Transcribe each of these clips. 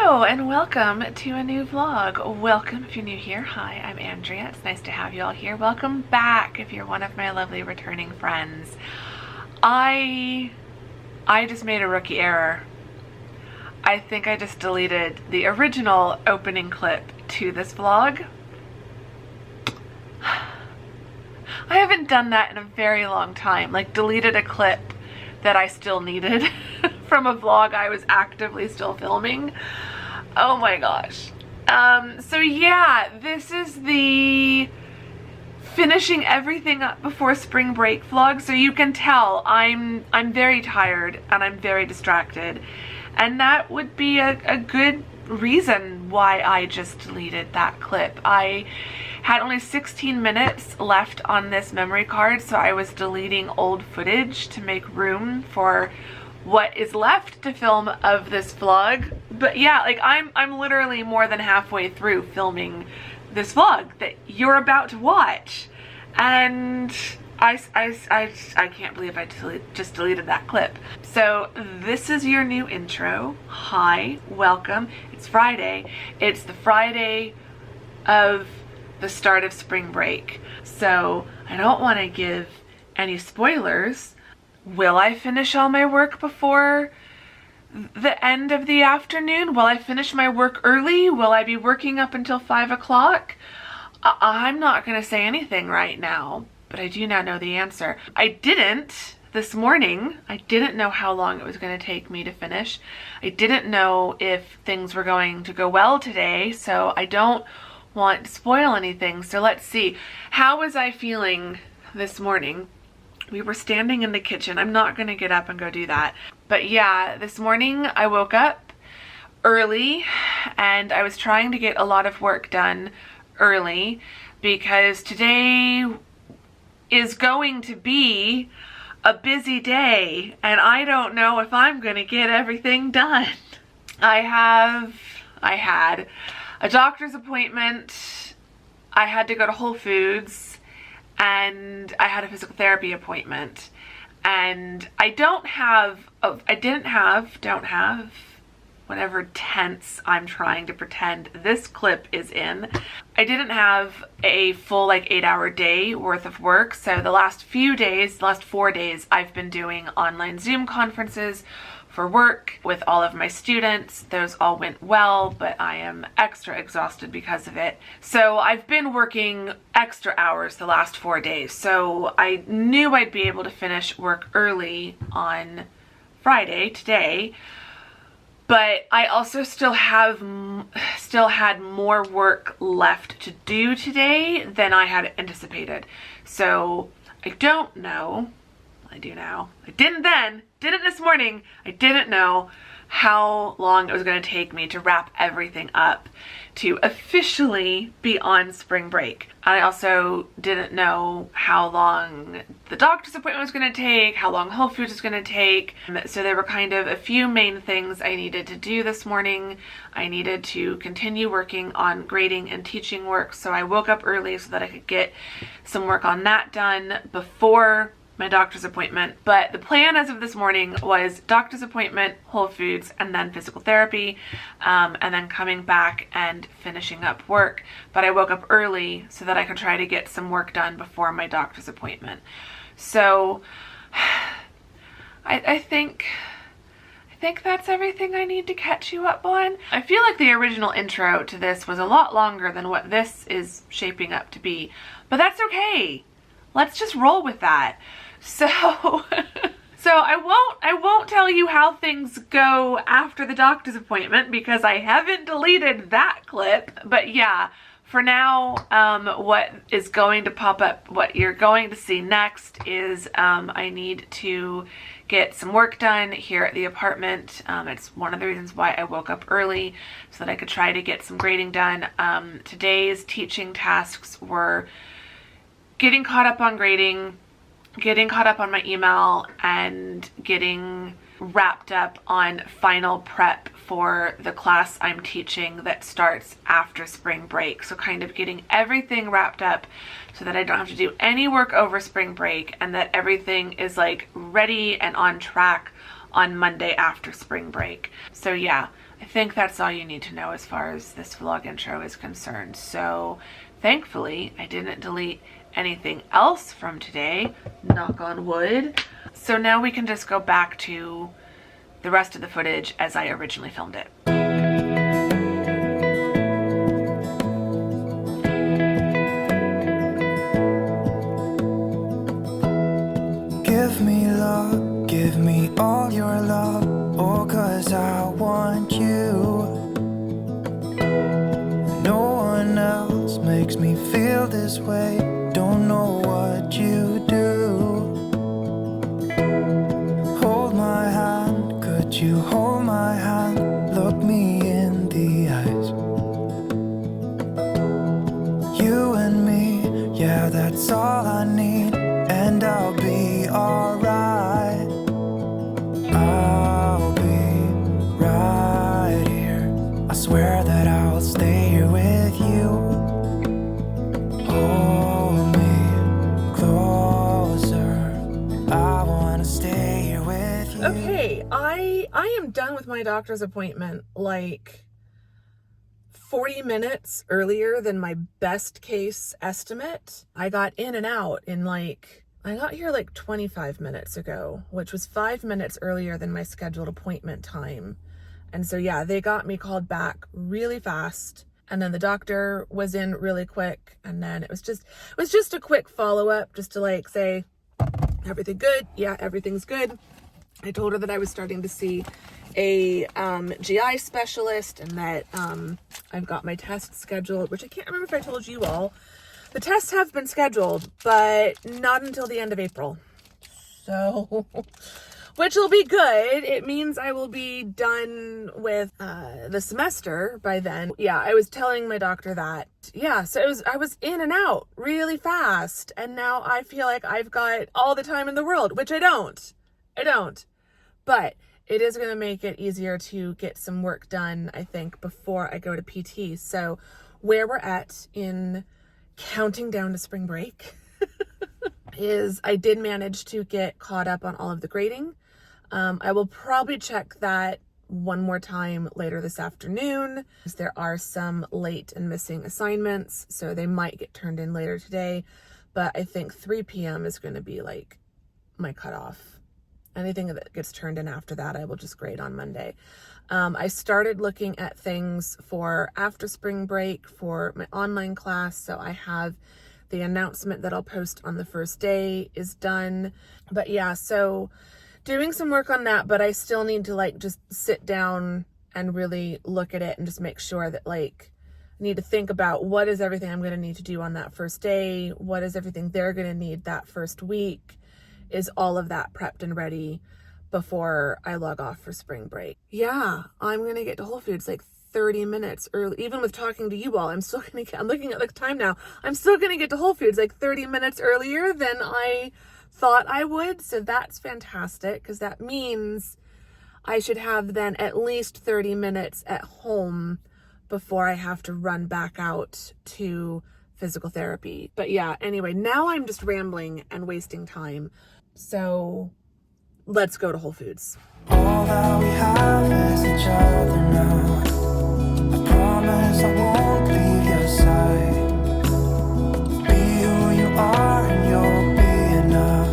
Hello and welcome to a new vlog. Welcome if you're new here. Hi, I'm Andrea. It's nice to have you all here. Welcome back if you're one of my lovely returning friends. I just made a rookie error. I think I just deleted the original opening clip to this vlog. I haven't done that in a very long time, like deleted a clip that I still needed from a vlog I was actively still filming. Oh my gosh. So yeah, this is the finishing everything up before spring break vlog. So you can tell I'm very tired and I'm very distracted. And that would be a good reason why I just deleted that clip. I had only 16 minutes left on this memory card, so I was deleting old footage to make room for what is left to film of this vlog. But yeah, like I'm literally more than halfway through filming this vlog that you're about to watch, and I can't believe I just deleted that clip. So this is your new intro. Hi, welcome. It's Friday. It's the Friday of the start of spring break. So I don't want to give any spoilers. Will I finish all my work before the end of the afternoon? Will I finish my work early? Will I be working up until 5 o'clock? I'm not going to say anything right now, but I do now know the answer. I didn't this morning. I didn't know how long it was going to take me to finish. I didn't know if things were going to go well today, so I don't want to spoil anything. So let's see. How was I feeling this morning? We were standing in the kitchen. I'm not going to get up and go do that. But yeah, this morning I woke up early and I was trying to get a lot of work done early because today is going to be a busy day and I don't know if I'm going to get everything done. I had a doctor's appointment, I had to go to Whole Foods, and I had a physical therapy appointment. And I don't have, whatever tense I'm trying to pretend this clip is in. I didn't have a full like 8-hour day worth of work. So the last 4 days, I've been doing online Zoom conferences for work with all of my students. Those all went well, but I am extra exhausted because of it. So I've been working extra hours the last 4 days. So I knew I'd be able to finish work early on Friday, today, but I also still had more work left to do today than I had anticipated. So I don't know. I do now. I didn't then. Did it this morning. I didn't know how long it was going to take me to wrap everything up to officially be on spring break. I also didn't know how long the doctor's appointment was going to take, how long Whole Foods was going to take. So there were kind of a few main things I needed to do this morning. I needed to continue working on grading and teaching work. So I woke up early so that I could get some work on that done before my doctor's appointment. But the plan as of this morning was doctor's appointment, Whole Foods, and then physical therapy, and then coming back and finishing up work. But I woke up early so that I could try to get some work done before my doctor's appointment. So I think that's everything I need to catch you up on. I feel like the original intro to this was a lot longer than what this is shaping up to be, but that's okay. Let's just roll with that. So I won't tell you how things go after the doctor's appointment because I haven't deleted that clip. But yeah, for now, what is going to pop up, what you're going to see next is I need to get some work done here at the apartment. It's one of the reasons why I woke up early so that I could try to get some grading done. Today's teaching tasks were getting caught up on grading, getting caught up on my email, and getting wrapped up on final prep for the class I'm teaching that starts after spring break. So kind of getting everything wrapped up so that I don't have to do any work over spring break and that everything is like ready and on track on Monday after spring break. So yeah, I think that's all you need to know as far as this vlog intro is concerned. So thankfully I didn't delete anything else from today, knock on wood. So now we can just go back to the rest of the footage as I originally filmed it. Give me love, give me all your love, oh, 'cause I want you. No one else makes me feel this way, don't know what you do. Hold my hand, could you hold my hand, look me in the eyes. You and me, yeah, that's all I need, and I'll be alright. I'll be right here. I swear that I'll stay here with you. Hold me closer. I wanna stay here with you. Okay, I am done with my doctor's appointment like 40 minutes earlier than my best case estimate. I got in and out in I got here like 25 minutes ago, which was 5 minutes earlier than my scheduled appointment time. And so yeah, they got me called back really fast. And then the doctor was in really quick. And then it was just a quick follow-up just to say, everything good? Yeah, everything's good. I told her that I was starting to see a GI specialist and that I've got my tests scheduled, which I can't remember if I told you all. The tests have been scheduled, but not until the end of April. So, which will be good. It means I will be done with the semester by then. Yeah, I was telling my doctor that. Yeah, so I was in and out really fast. And now I feel like I've got all the time in the world, which I don't. But it is going to make it easier to get some work done, I think, before I go to PT. So where we're at in counting down to spring break is I did manage to get caught up on all of the grading. I will probably check that one more time later this afternoon. There are some late and missing assignments, so they might get turned in later today. But I think 3 p.m. is going to be my cutoff. Anything that gets turned in after that, I will just grade on Monday. I started looking at things for after spring break for my online class. So I have the announcement that I'll post on the first day is done. But yeah, so doing some work on that, but I still need to just sit down and really look at it and just make sure that I need to think about what is everything I'm going to need to do on that first day. What is everything they're going to need that first week? Is all of that prepped and ready before I log off for spring break? Yeah, I'm going to get to Whole Foods 30 minutes early. Even with talking to you all, I'm looking at the time now. I'm still going to get to Whole Foods 30 minutes earlier than I thought I would. So that's fantastic because that means I should have then at least 30 minutes at home before I have to run back out to physical therapy. But yeah, anyway, now I'm just rambling and wasting time. So let's go to Whole Foods. All that we have is each other now. I promise I won't leave your side. Be who you are and you'll be enough.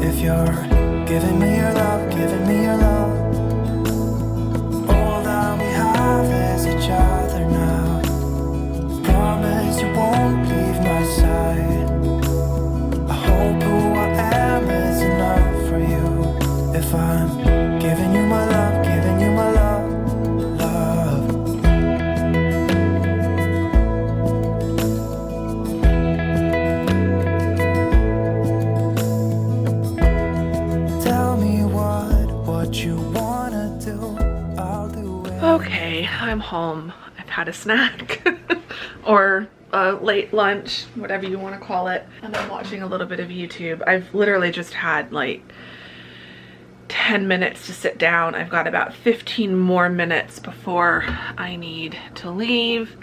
If you're giving me your love, giving me your love. All that we have is each other now. Promise you won't leave my side. I hope who I am is enough for you. If I'm giving you my love, giving you my love, love. Tell me what you wanna do, I'll do it. Okay, I'm home. I've had a snack or a late lunch, whatever you want to call it. And I'm watching a little bit of YouTube. I've literally just had 10 minutes to sit down. I've got about 15 more minutes before I need to leave.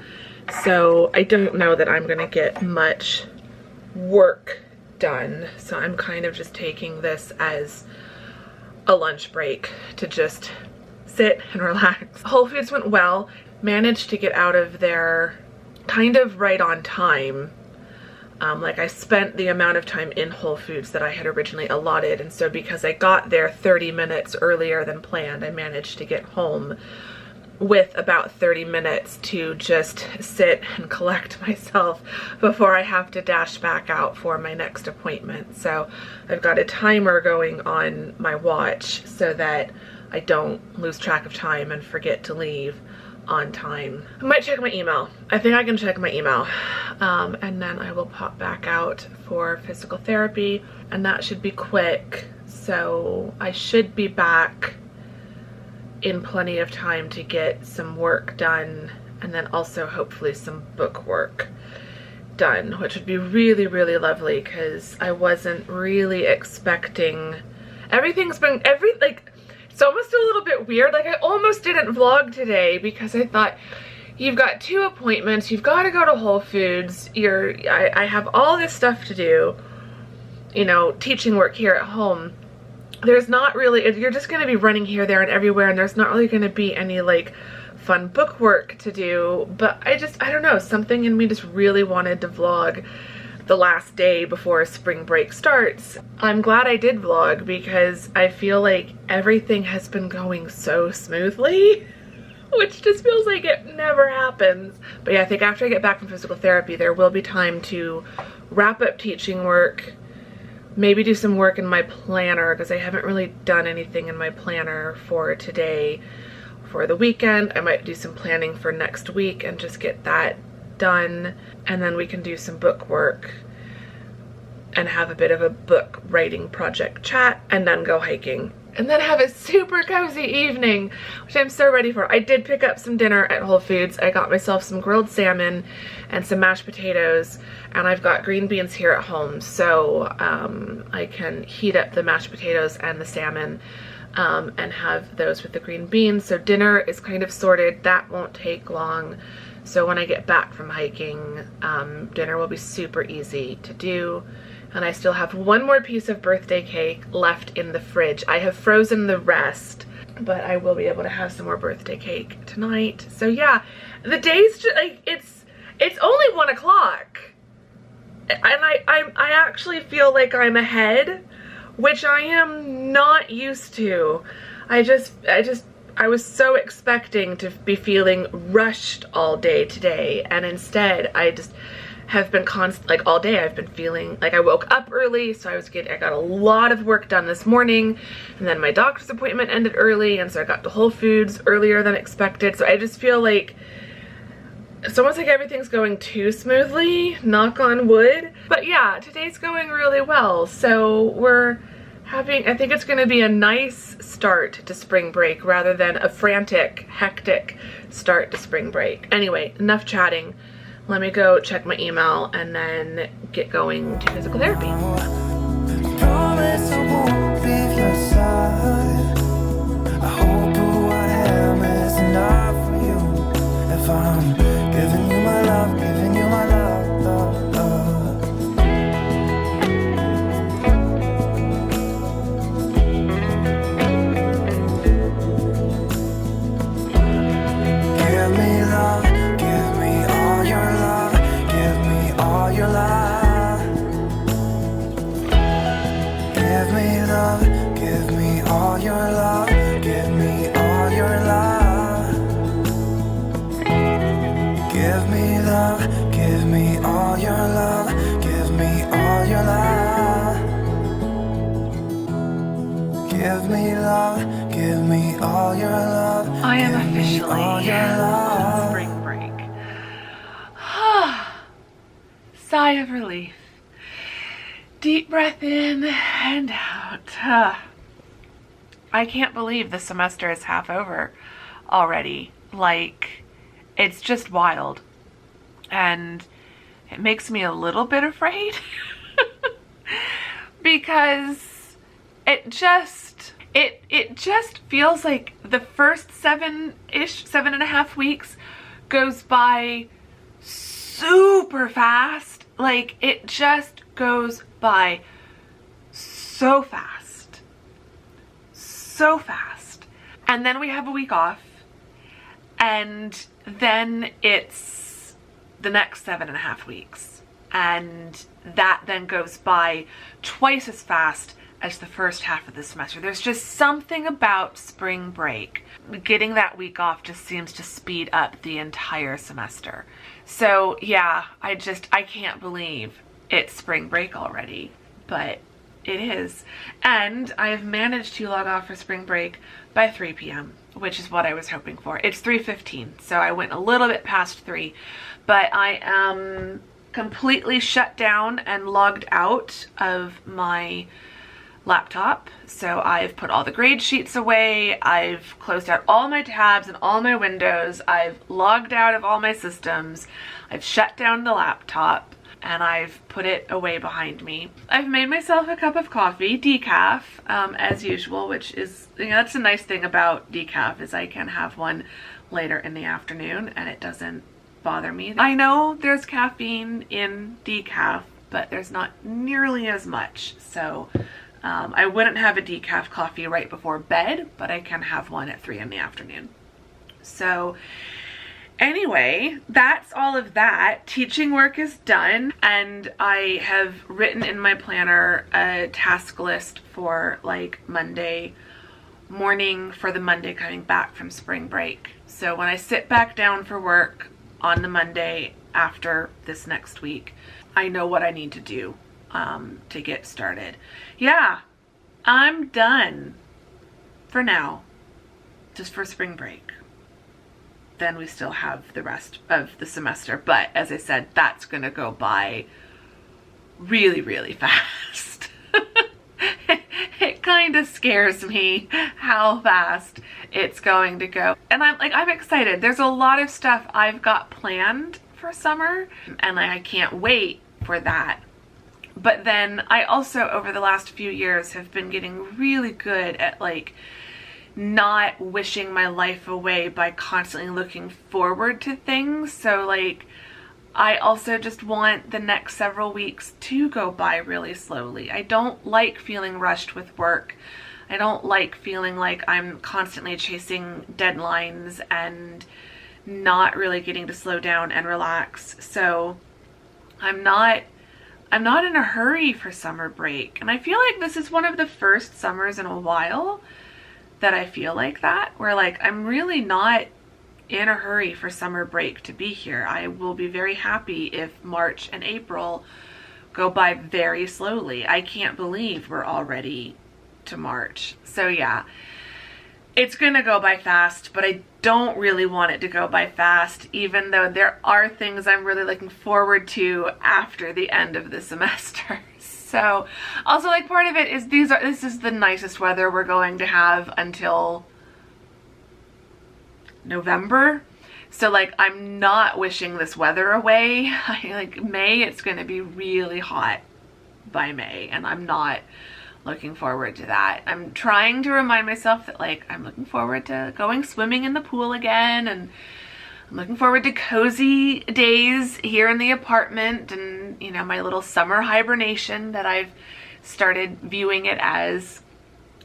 So I don't know that I'm gonna get much work done. So I'm kind of just taking this as a lunch break to just sit and relax. Whole Foods went well. Managed to get out of there kind of right on time. Like I spent the amount of time in Whole Foods that I had originally allotted, and so because I got there 30 minutes earlier than planned, I managed to get home with about 30 minutes to just sit and collect myself before I have to dash back out for my next appointment. So I've got a timer going on my watch so that I don't lose track of time and forget to leave on time. I might check my email. I think I can check my email. And then I will pop back out for physical therapy, and that should be quick. So I should be back in plenty of time to get some work done, and then also hopefully some book work done, which would be really, really lovely because I wasn't really expecting. It's almost a little bit weird. Like I almost didn't vlog today because I thought, you've got 2 appointments, you've got to go to Whole Foods, I have all this stuff to do, you know, teaching work here at home. There's not really, you're just going to be running here, there, and everywhere, and there's not really going to be any like fun book work to do. But I don't know, something in me just really wanted to vlog the last day before spring break starts. I'm glad I did vlog because I feel like everything has been going so smoothly, which just feels like it never happens. But yeah, I think after I get back from physical therapy, there will be time to wrap up teaching work, maybe do some work in my planner because I haven't really done anything in my planner for today. For the weekend, I might do some planning for next week and just get that done, and then we can do some book work and have a bit of a book writing project chat, and then go hiking, and then have a super cozy evening, which I'm so ready for. I did pick up some dinner at Whole Foods. I got myself some grilled salmon and some mashed potatoes, and I've got green beans here at home, so I can heat up the mashed potatoes and the salmon and have those with the green beans. So dinner is kind of sorted. That won't take long. So when I get back from hiking, dinner will be super easy to do. And I still have one more piece of birthday cake left in the fridge. I have frozen the rest, but I will be able to have some more birthday cake tonight. So yeah, the day's just like, it's only 1 o'clock. And I actually feel like I'm ahead, which I am not used to. I was so expecting to be feeling rushed all day today, and instead I just have been like all day I've been feeling like I woke up early, so I got a lot of work done this morning, and then my doctor's appointment ended early, and so I got to Whole Foods earlier than expected. So I just feel like it's almost like everything's going too smoothly, knock on wood. But yeah, today's going really well. So I think it's gonna be a nice start to spring break rather than a frantic, hectic start to spring break. Anyway, enough chatting. Let me go check my email and then get going to physical therapy. Promise I won't leave your side. I hope who I am is enough for you. If I'm giving you my love, giving you my love, love, love. Give me love, give me all your love, give me all your love. Give me love, give me all your love, give me all your love. Give me love, give me all your love, give me all your love. Give me love, give me all your love. I am give me officially all your on love. spring break. Sigh of relief. Deep breath in and out. I can't believe the semester is half over already. Like, it's just wild. And it makes me a little bit afraid because it just feels like the first 7.5 weeks goes by super fast. Like, it just goes by so fast. And then we have a week off. And then it's the next 7.5 weeks. And that then goes by twice as fast as the first half of the semester. There's just something about spring break. Getting that week off just seems to speed up the entire semester. So yeah, I can't believe it's spring break already, but it is. And I have managed to log off for spring break by 3 p.m., which is what I was hoping for. It's 3:15, so I went a little bit past 3, but I am completely shut down and logged out of my laptop. So I've put all the grade sheets away, I've closed out all my tabs and all my windows, I've logged out of all my systems, I've shut down the laptop, and I've put it away behind me. I've made myself a cup of coffee, decaf, as usual, which is, that's a nice thing about decaf, is I can have one later in the afternoon and it doesn't bother me. I know there's caffeine in decaf, but there's not nearly as much. So I wouldn't have a decaf coffee right before bed, but I can have one at 3 in the afternoon. So anyway, that's all of that. Teaching work is done, and I have written in my planner a task list for like Monday morning, for the Monday coming back from spring break. So when I sit back down for work on the Monday after this next week, I know what I need to do to get started. Yeah, I'm done for now, just for spring break. Then we still have the rest of the semester, but as I said, that's gonna go by really, really fast. It kind of scares me how fast it's going to go. And I'm excited. There's a lot of stuff I've got planned for summer, and I can't wait for that. But then I also, over the last few years, have been getting really good at not wishing my life away by constantly looking forward to things. So I also just want the next several weeks to go by really slowly. I don't like feeling rushed with work. I don't like feeling like I'm constantly chasing deadlines and not really getting to slow down and relax. So I'm not in a hurry for summer break. And I feel like this is one of the first summers in a while that I feel like that, where I'm really not in a hurry for summer break to be here. I will be very happy if March and April go by very slowly. I can't believe we're already to March. So yeah, it's gonna go by fast, but I don't really want it to go by fast, even though there are things I'm really looking forward to after the end of the semester. So also part of it is this is the nicest weather we're going to have until November. So I'm not wishing this weather away. May, it's gonna be really hot by May, and I'm not looking forward to that. I'm trying to remind myself that I'm looking forward to going swimming in the pool again, and I'm looking forward to cozy days here in the apartment, and my little summer hibernation that I've started viewing it as.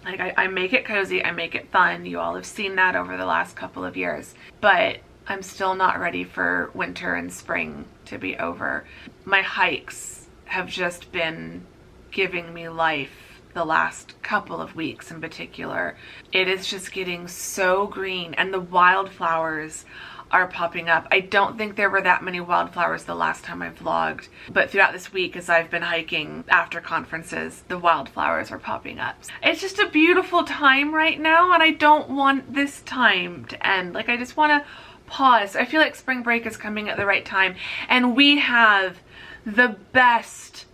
I make it cozy, I make it fun. You all have seen that over the last couple of years, but I'm still not ready for winter and spring to be over. My hikes have just been giving me life the last couple of weeks in particular. It is just getting so green, and the wildflowers are popping up. I don't think there were that many wildflowers the last time I vlogged, but throughout this week as I've been hiking after conferences, the wildflowers are popping up. It's just a beautiful time right now, and I don't want this time to end. I just want to pause. I feel like spring break is coming at the right time, and we have the best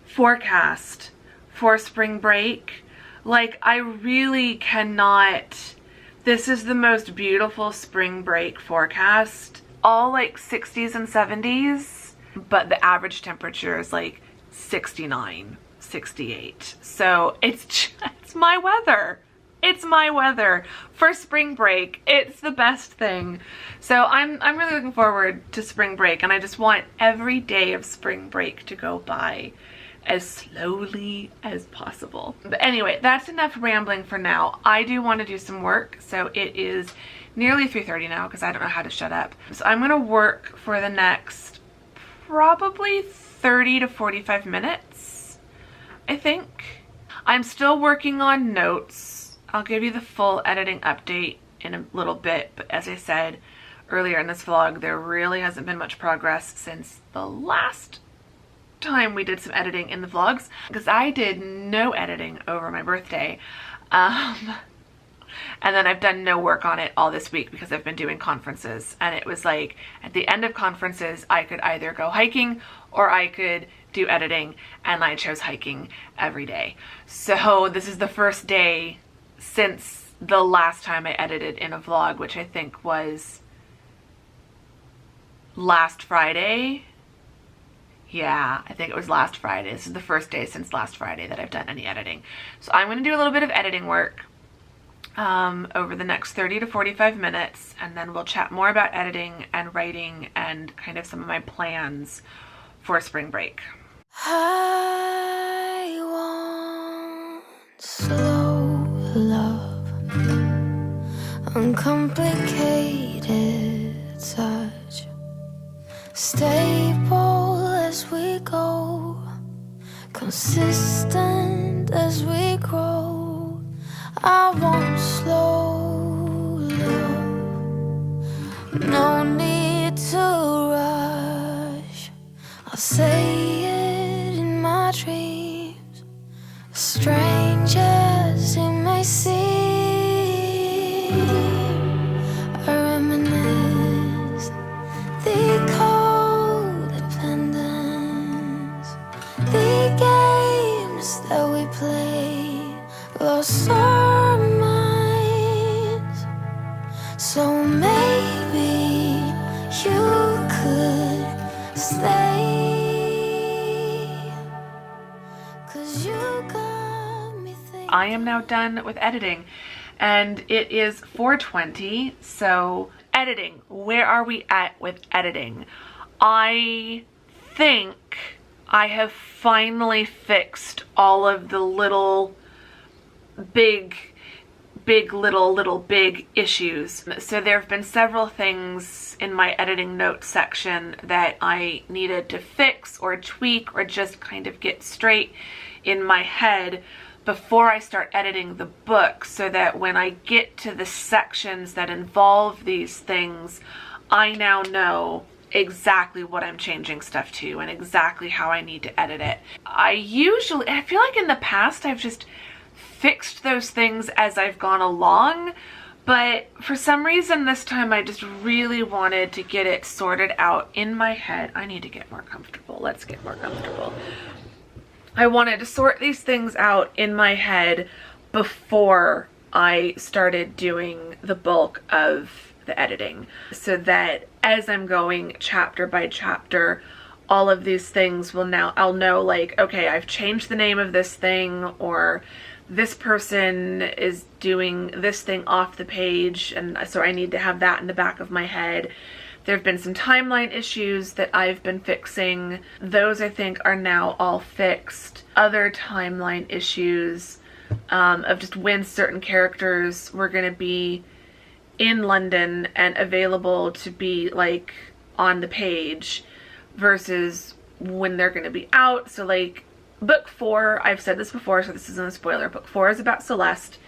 forecast for spring break. I really cannot. This is the most beautiful spring break forecast. All 60s and 70s, but the average temperature is 69, 68. So it's my weather. It's my weather for spring break. It's the best thing. So I'm really looking forward to spring break, and I just want every day of spring break to go by as slowly as possible. But anyway, that's enough rambling for now. I do want to do some work. So it is nearly 3:30 now because I don't know how to shut up. So I'm going to work for the next probably 30 to 45 minutes, I think. I'm still working on notes. I'll give you the full editing update in a little bit, but as I said earlier in this vlog, there really hasn't been much progress since the last time we did some editing in the vlogs, because I did no editing over my birthday, and then I've done no work on it all this week because I've been doing conferences, and it was like at the end of conferences I could either go hiking or I could do editing, and I chose hiking every day. So this is the first day since the last time I edited in a vlog, which I think was last Friday. Yeah, I think it was last Friday. This is the first day since last Friday that I've done any editing. So I'm going to do a little bit of editing work over the next 30 to 45 minutes, and then we'll chat more about editing and writing and kind of some of my plans for spring break. I want slow love, uncomplicated touch, stable as we go, consistent as we grow. I want slow love, no need to rush. I'll say it in my dreams, strange as it may seem. I reminisce the codependence, the games that we played, lost our minds. So maybe you could stay, 'cause you got me thinking. I am now done with editing, and it is 4:20. So editing, where are we at with editing? I think I have finally fixed all of the little big issues. So there have been several things in my editing notes section that I needed to fix or tweak or just kind of get straight in my head before I start editing the book, so that when I get to the sections that involve these things, I now know exactly what I'm changing stuff to and exactly how I need to edit it. I feel like in the past I've just fixed those things as I've gone along, but for some reason this time I just really wanted to get it sorted out in my head. I need to get more comfortable. Let's get more comfortable. I wanted to sort these things out in my head before I started doing the bulk of the editing, so that as I'm going chapter by chapter, all of these things will now, I'll know like, okay, I've changed the name of this thing, or this person is doing this thing off the page, and so I need to have that in the back of my head. There have been some timeline issues that I've been fixing. Those I think are now all fixed. Other timeline issues of just when certain characters were going to be in London and available to be like on the page versus when they're going to be out. So like book 4, I've said this before, so this isn't a spoiler. Book 4 is about Celeste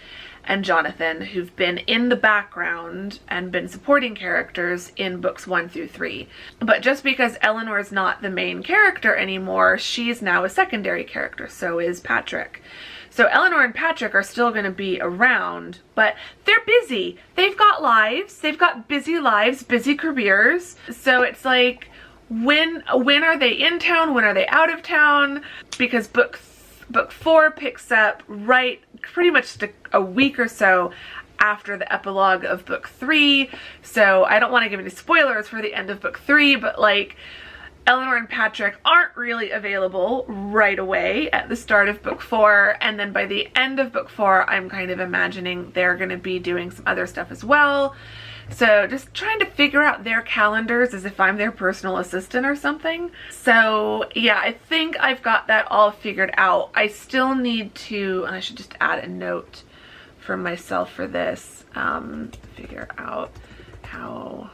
and Jonathan, who've been in the background and been supporting characters in books 1 through 3. But just because Eleanor is not the main character anymore, she's now a secondary character. So is Patrick. So Eleanor and Patrick are still going to be around, but they're busy. They've got lives. They've got busy lives, busy careers. So it's like, when are they in town? When are they out of town? Because book 4 picks up right pretty much a week or so after the epilogue of book 3. So I don't want to give any spoilers for the end of book 3, but like Eleanor and Patrick aren't really available right away at the start of book 4, and then by the end of book 4 I'm kind of imagining they're going to be doing some other stuff as well. So just trying to figure out their calendars as if I'm their personal assistant or something. So yeah, I think I've got that all figured out. I still need to, and I should just add a note for myself for this, figure out how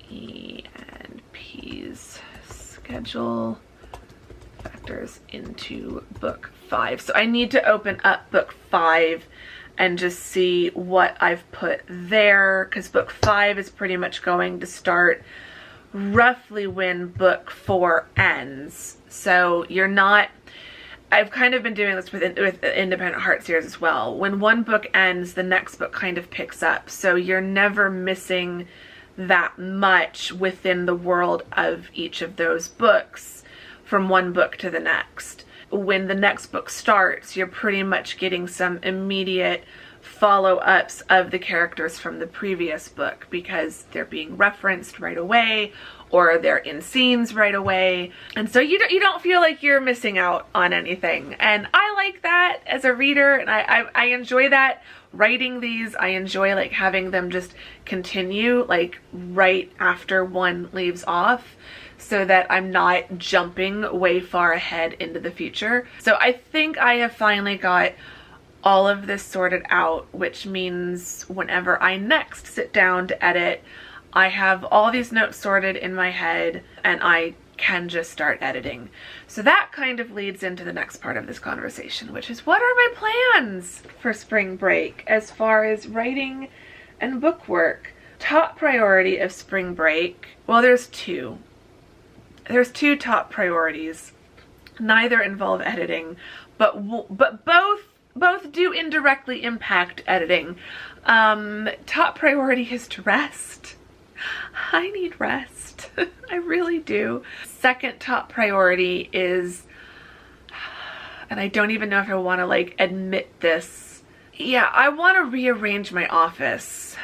E and P's schedule factors into book 5. So I need to open up book 5 and just see what I've put there, because book 5 is pretty much going to start roughly when book 4 ends. So you're not, I've kind of been doing this with Independent Heart series as well. When one book ends, the next book kind of picks up. So you're never missing that much within the world of each of those books from one book to the next. When the next book starts, you're pretty much getting some immediate follow-ups of the characters from the previous book because they're being referenced right away or they're in scenes right away. And so you don't feel like you're missing out on anything. And I like that as a reader, and I enjoy that writing these. I enjoy like having them just continue like right after one leaves off, so that I'm not jumping way far ahead into the future. So I think I have finally got all of this sorted out, which means whenever I next sit down to edit, I have all these notes sorted in my head and I can just start editing. So that kind of leads into the next part of this conversation, which is what are my plans for spring break as far as writing and book work? Top priority of spring break, well, there's two. There's two top priorities. Neither involve editing, but both do indirectly impact editing. Top priority is to rest. I need rest. I really do. Second top priority is, and I don't even know if I want to like admit this. Yeah, I want to rearrange my office.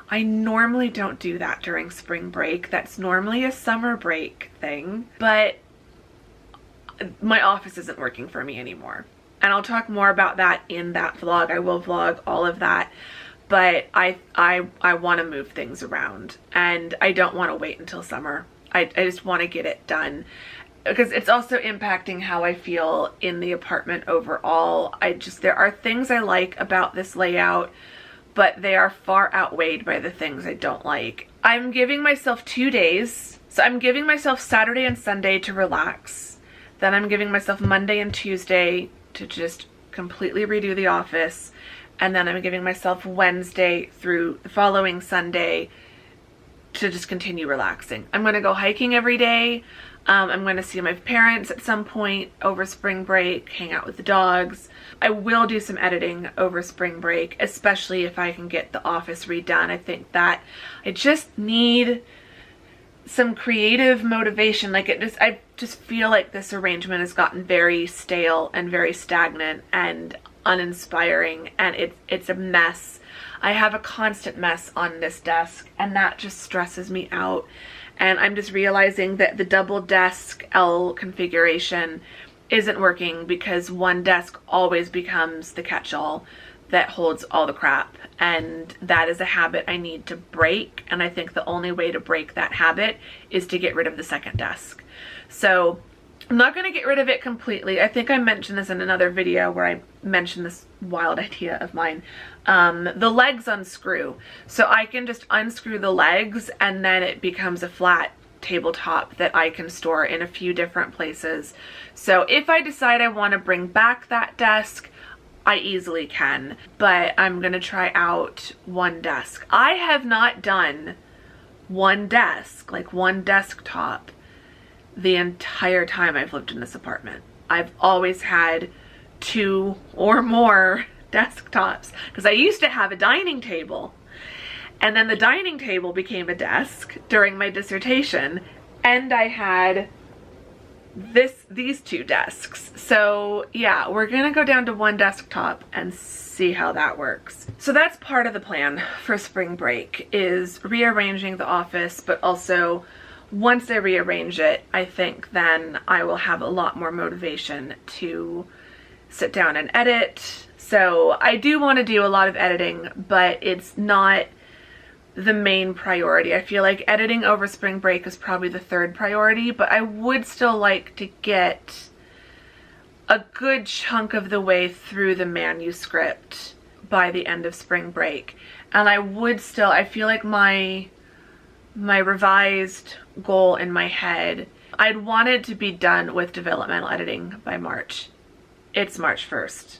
I normally don't do that during spring break. That's normally a summer break thing, but my office isn't working for me anymore. And I'll talk more about that in that vlog. I will vlog all of that, but I want to move things around and I don't want to wait until summer. I just want to get it done because it's also impacting how I feel in the apartment overall. There are things I like about this layout, but they are far outweighed by the things I don't like. I'm giving myself 2 days. So I'm giving myself Saturday and Sunday to relax. Then I'm giving myself Monday and Tuesday to just completely redo the office. And then I'm giving myself Wednesday through the following Sunday to just continue relaxing. I'm gonna go hiking every day. I'm going to see my parents at some point over spring break, hang out with the dogs. I will do some editing over spring break, especially if I can get the office redone. I think that I just need some creative motivation. I just feel like this arrangement has gotten very stale and very stagnant and uninspiring, and it's a mess. I have a constant mess on this desk and that just stresses me out. And I'm just realizing that the double desk L configuration isn't working because one desk always becomes the catch-all that holds all the crap. And that is a habit I need to break. And I think the only way to break that habit is to get rid of the second desk. So I'm not going to get rid of it completely. I think I mentioned this in another video where I mentioned this wild idea of mine. The legs unscrew. So I can just unscrew the legs and then it becomes a flat tabletop that I can store in a few different places. So if I decide I want to bring back that desk, I easily can. But I'm going to try out one desk. I have not done one desk, like one desktop, the entire time I've lived in this apartment. I've always had 2 or more desktops because I used to have a dining table, and then the dining table became a desk during my dissertation, and I had these 2 desks. So yeah, we're gonna go down to one desktop and see how that works. So that's part of the plan for spring break, is rearranging the office, but also once I rearrange it, I think then I will have a lot more motivation to sit down and edit, So I do want to do a lot of editing, but it's not the main priority. I feel like editing over spring break is probably the third priority, but I would still like to get a good chunk of the way through the manuscript by the end of spring break. And I feel like my revised goal in my head, I'd wanted to be done with developmental editing by March. It's March 1st.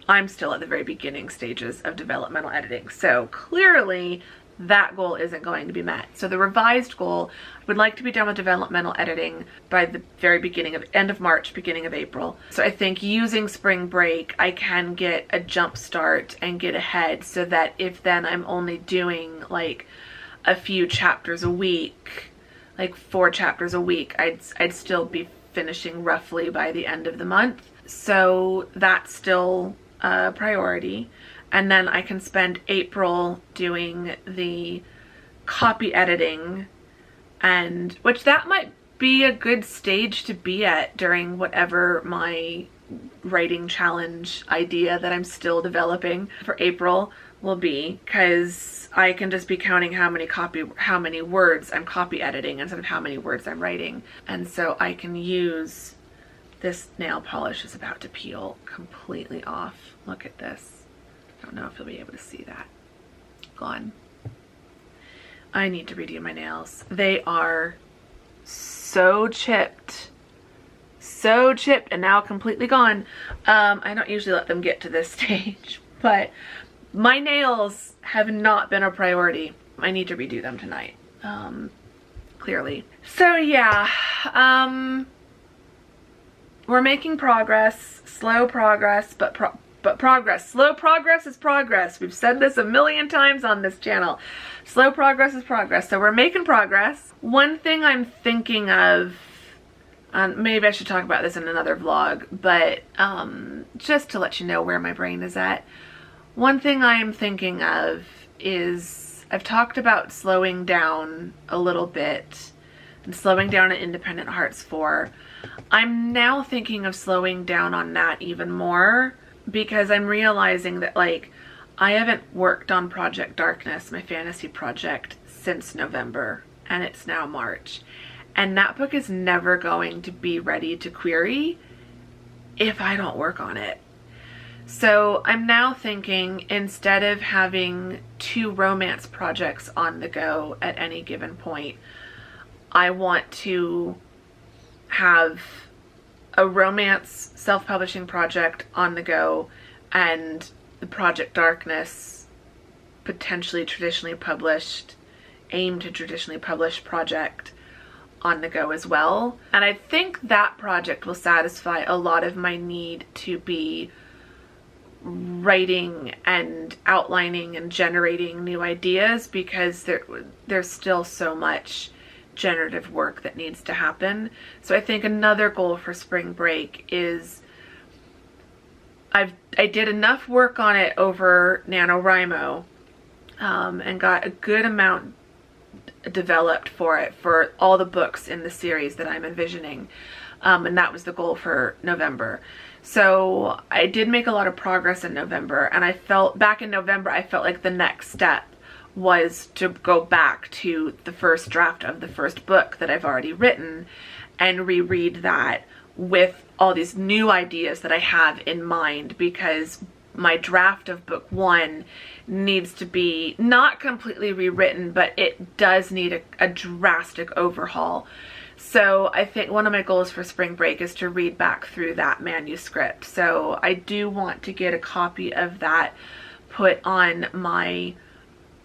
I'm still at the very beginning stages of developmental editing. So clearly that goal isn't going to be met. So the revised goal, I would like to be done with developmental editing by the very end of March, beginning of April. So I think using spring break, I can get a jump start and get ahead, so that if then I'm only doing like a few chapters a week, like 4 chapters a week, I'd still be finishing roughly by the end of the month. So that's still a priority. And then I can spend April doing the copy editing, and which that might be a good stage to be at during whatever my writing challenge idea that I'm still developing for April will be, because I can just be counting how many words I'm copy editing instead of how many words I'm writing. And so I can use this nail polish is about to peel completely off. Look at this. I don't know if you'll be able to see that. Gone. I need to redo my nails. They are so chipped. So chipped and now completely gone. I don't usually let them get to this stage, but my nails have not been a priority. I need to redo them tonight, clearly. So yeah, we're making progress. Slow progress, but progress. Slow progress is progress. We've said this a million times on this channel. Slow progress is progress. So we're making progress. One thing I'm thinking of, maybe I should talk about this in another vlog, but just to let you know where my brain is at. One thing I'm thinking of is, I've talked about slowing down a little bit and slowing down at Independent Hearts 4. I'm now thinking of slowing down on that even more, because I'm realizing that, like, I haven't worked on Project Darkness, my fantasy project, since November, and it's now March. And that book is never going to be ready to query if I don't work on it. So I'm now thinking, instead of having 2 romance projects on the go at any given point, I want to have a romance self-publishing project on the go and the Project Darkness, potentially traditionally published, aimed to traditionally published project on the go as well. And I think that project will satisfy a lot of my need to be writing and outlining and generating new ideas, because there's still so much generative work that needs to happen. So I think another goal for spring break is, I did enough work on it over NaNoWriMo, and got a good amount developed for it for all the books in the series that I'm envisioning, and that was the goal for November. So I did make a lot of progress in November, and I felt back in November I felt like the next step was to go back to the first draft of the first book that I've already written and reread that with all these new ideas that I have in mind, because my draft of book 1 needs to be not completely rewritten, but it does need a drastic overhaul. So I think one of my goals for spring break is to read back through that manuscript. So I do want to get a copy of that put on my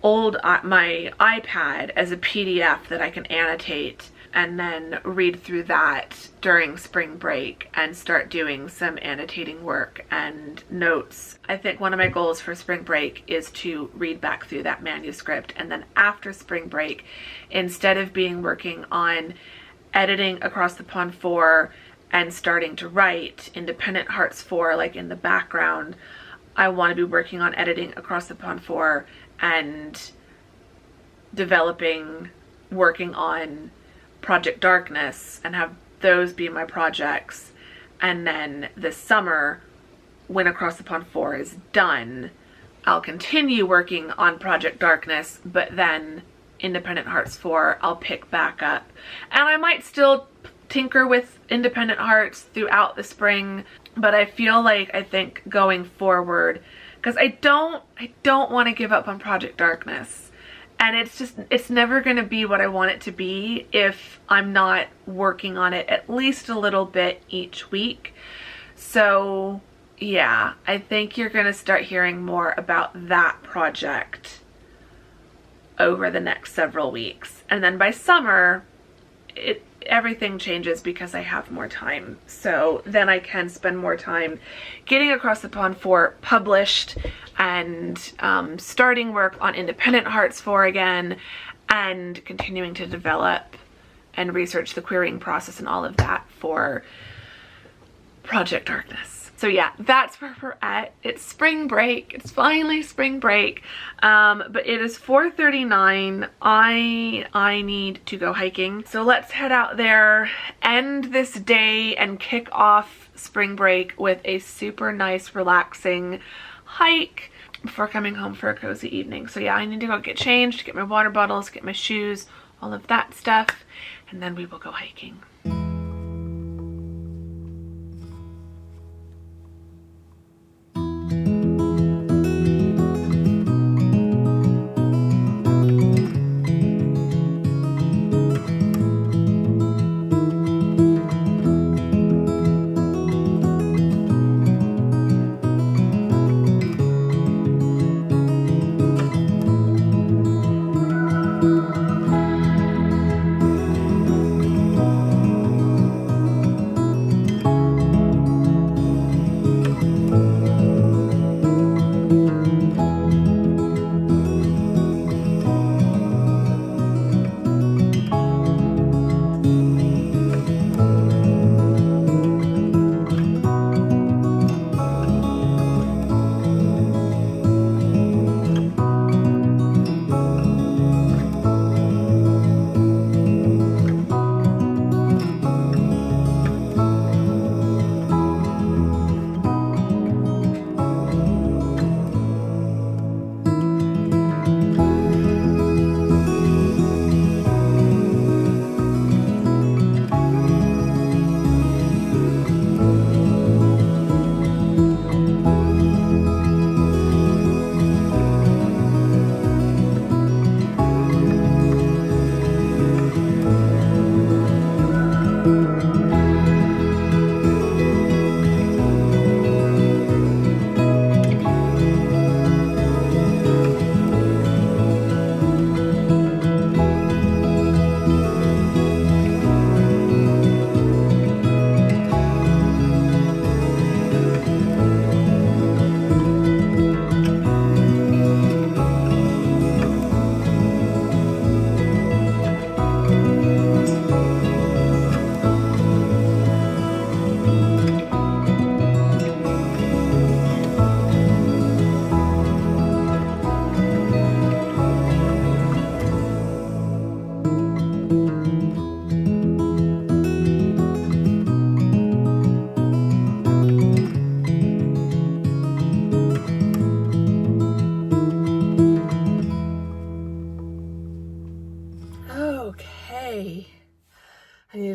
my iPad as a PDF that I can annotate, and then read through that during spring break and start doing some annotating work and notes. I think one of my goals for spring break is to read back through that manuscript, and then after spring break, instead of working on editing Across the Pond 4 and starting to write Independent Hearts 4 like in the background, I want to be working on editing Across the Pond 4 and working on Project Darkness, and have those be my projects. And then this summer when Across the Pond 4 is done, I'll continue working on Project Darkness, but then Independent Hearts 4 I'll pick back up. And I might still tinker with Independent Hearts throughout the spring, but I feel like I think going forward, because I don't want to give up on Project Darkness. And it's never going to be what I want it to be if I'm not working on it at least a little bit each week. So yeah, I think you're going to start hearing more about that project over the next several weeks. And then by summer, everything changes because I have more time. So then I can spend more time getting Across the Pond 4 published and starting work on Independent Hearts 4 again, and continuing to develop and research the querying process and all of that for Project Darkness. So yeah, that's where we're at. It's spring break. It's finally spring break. But it is 4:39. I need to go hiking. So let's head out there, end this day, and kick off spring break with a super nice, relaxing hike before coming home for a cozy evening. So yeah, I need to go get changed, get my water bottles, get my shoes, all of that stuff, and then we will go hiking.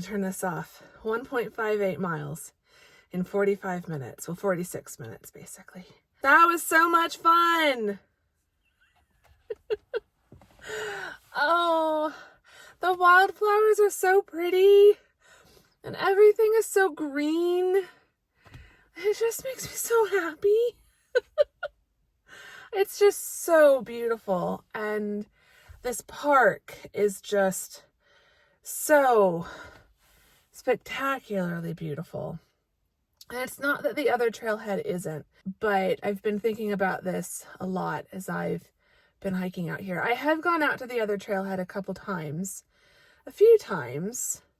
Turn this off. 1.58 miles in 45 minutes. Well, 46 minutes basically. That was so much fun. Oh, the wildflowers are so pretty and everything is so green. It just makes me so happy. It's just so beautiful, and this park is just so spectacularly beautiful. And it's not that the other trailhead isn't, but I've been thinking about this a lot as I've been hiking out here. I have gone out to the other trailhead a few times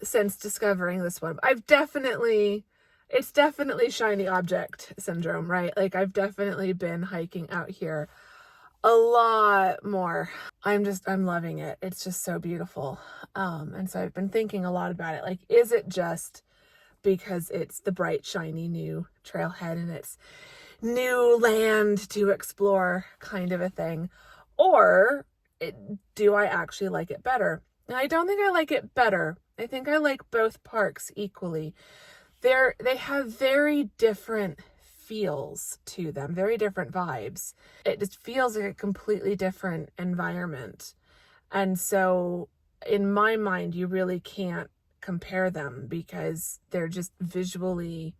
since discovering this one. It's definitely shiny object syndrome, right? Like, I've definitely been hiking out here a lot more. I'm loving it. It's just so beautiful. And so I've been thinking a lot about it. Like, is it just because it's the bright, shiny new trailhead and it's new land to explore kind of a thing? Or do I actually like it better? And I don't think I like it better. I think I like both parks equally. They have very different feels to them, very different vibes. It just feels like a completely different environment. And so in my mind, you really can't compare them because they're just visually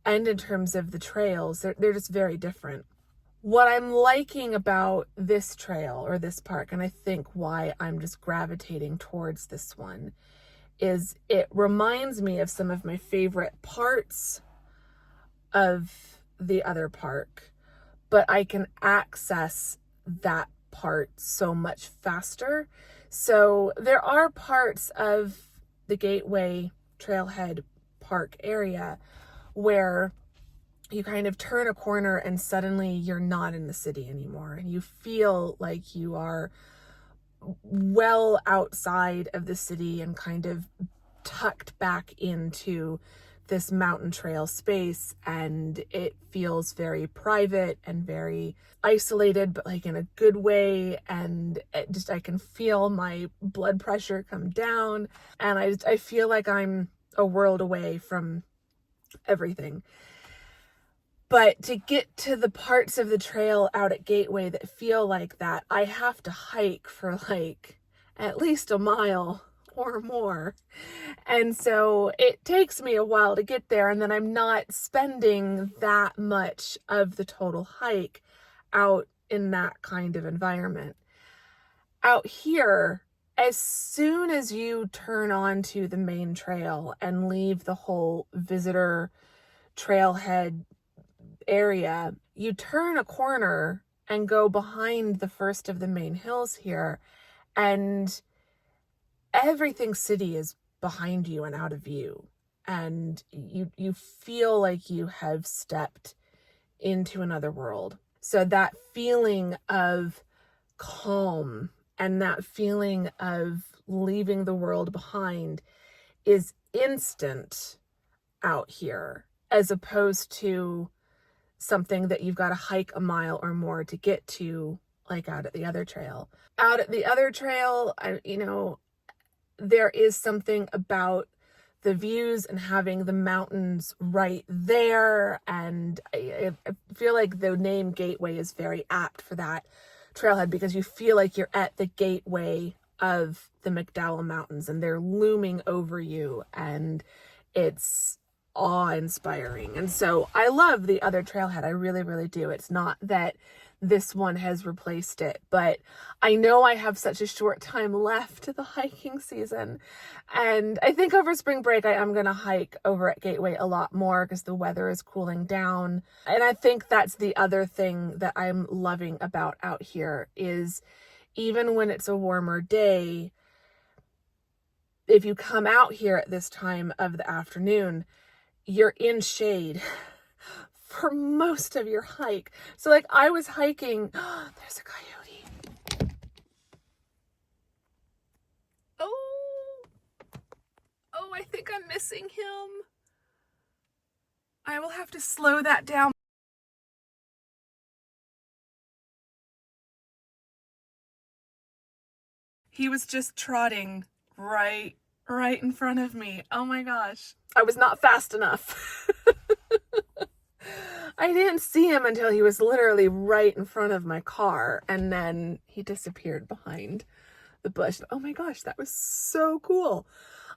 and in terms of the trails, they're just very different. What I'm liking about this trail or this park, and I think why I'm just gravitating towards this one, is it reminds me of some of my favorite parts of the other park, but I can access that part so much faster. So there are parts of the Gateway Trailhead Park area where you kind of turn a corner and suddenly you're not in the city anymore, and you feel like you are well outside of the city and kind of tucked back into this mountain trail space, and it feels very private and very isolated, but like in a good way. And I can feel my blood pressure come down, and I feel like I'm a world away from everything. But to get to the parts of the trail out at Gateway that feel like that, I have to hike for like at least a mile or more. And so it takes me a while to get there, and then I'm not spending that much of the total hike out in that kind of environment. Out here, as soon as you turn onto the main trail and leave the whole visitor trailhead area, you turn a corner and go behind the first of the main hills here, and everything city is behind you and out of view, and you feel like you have stepped into another world. So that feeling of calm and that feeling of leaving the world behind is instant out here, as opposed to something that you've got to hike a mile or more to get to, like out at the other trail. Out at the other trail, there is something about the views and having the mountains right there. And I feel like the name Gateway is very apt for that trailhead, because you feel like you're at the gateway of the McDowell Mountains and they're looming over you, and it's awe-inspiring. And so I love the other trailhead. I really, really do. It's not that this one has replaced it, but I know I have such a short time left to the hiking season, and I think over spring break I am going to hike over at Gateway a lot more because the weather is cooling down. And I think that's the other thing that I'm loving about out here is even when it's a warmer day, if you come out here at this time of the afternoon, you're in shade for most of your hike. So like I was hiking, there's a coyote. Oh, I think I'm missing him. I will have to slow that down. He was just trotting right in front of me. Oh my gosh. I was not fast enough. I didn't see him until he was literally right in front of my car, and then he disappeared behind the bush. Oh my gosh, that was so cool.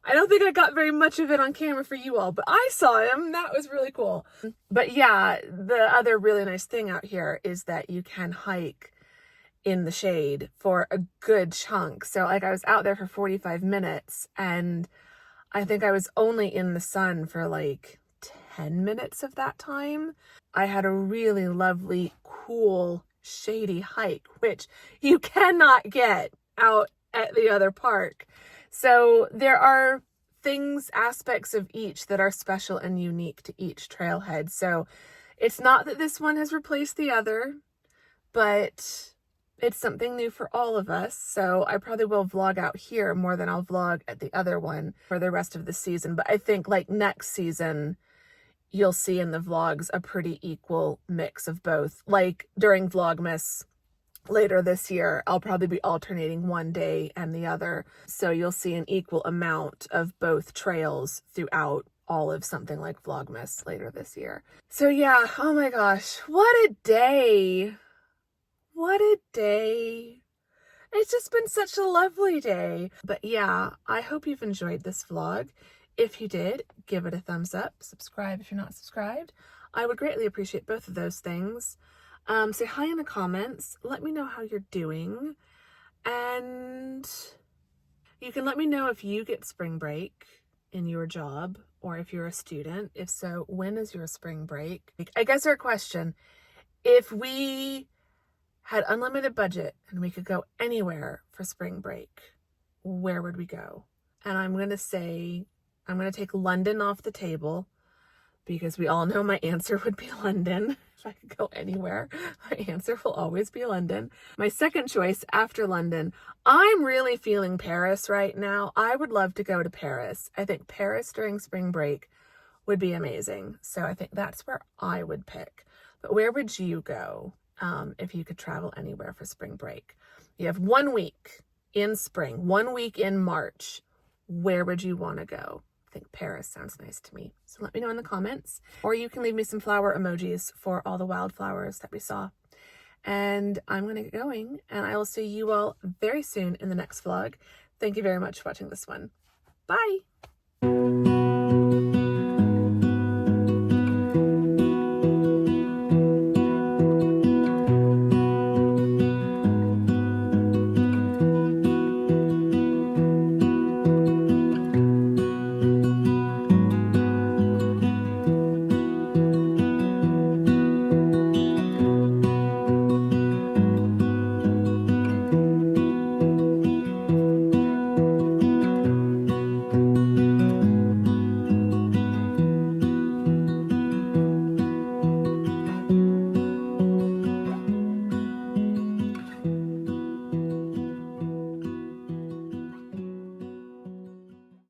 I don't think I got very much of it on camera for you all, but I saw him. That was really cool. But yeah, the other really nice thing out here is that you can hike in the shade for a good chunk. So like I was out there for 45 minutes, and I think I was only in the sun for like 10 minutes of that time. I had a really lovely, cool, shady hike, which you cannot get out at the other park. So there are things, aspects of each that are special and unique to each trailhead. So it's not that this one has replaced the other, but it's something new for all of us, so I probably will vlog out here more than I'll vlog at the other one for the rest of the season. But I think like next season, you'll see in the vlogs a pretty equal mix of both. Like during Vlogmas later this year, I'll probably be alternating one day and the other. So you'll see an equal amount of both trails throughout all of something like Vlogmas later this year. So yeah, oh my gosh, what a day. What a day. It's just been such a lovely day. But yeah, I hope you've enjoyed this vlog. If you did, give it a thumbs up. Subscribe if you're not subscribed. I would greatly appreciate both of those things. Say hi in the comments. Let me know how you're doing. And you can let me know if you get spring break in your job or if you're a student. If so, when is your spring break? I guess our question, if we had unlimited budget and we could go anywhere for spring break, where would we go? And I'm going to take London off the table because we all know my answer would be London. If I could go anywhere, my answer will always be London. My second choice after London, I'm really feeling Paris right now. I would love to go to Paris. I think Paris during spring break would be amazing. So I think that's where I would pick. But where would you go if you could travel anywhere for spring break? You have 1 week in spring, 1 week in March. Where would you want to go? I think Paris sounds nice to me. So let me know in the comments, or you can leave me some flower emojis for all the wildflowers that we saw. And I'm going to get going, and I will see you all very soon in the next vlog. Thank you very much for watching this one. Bye.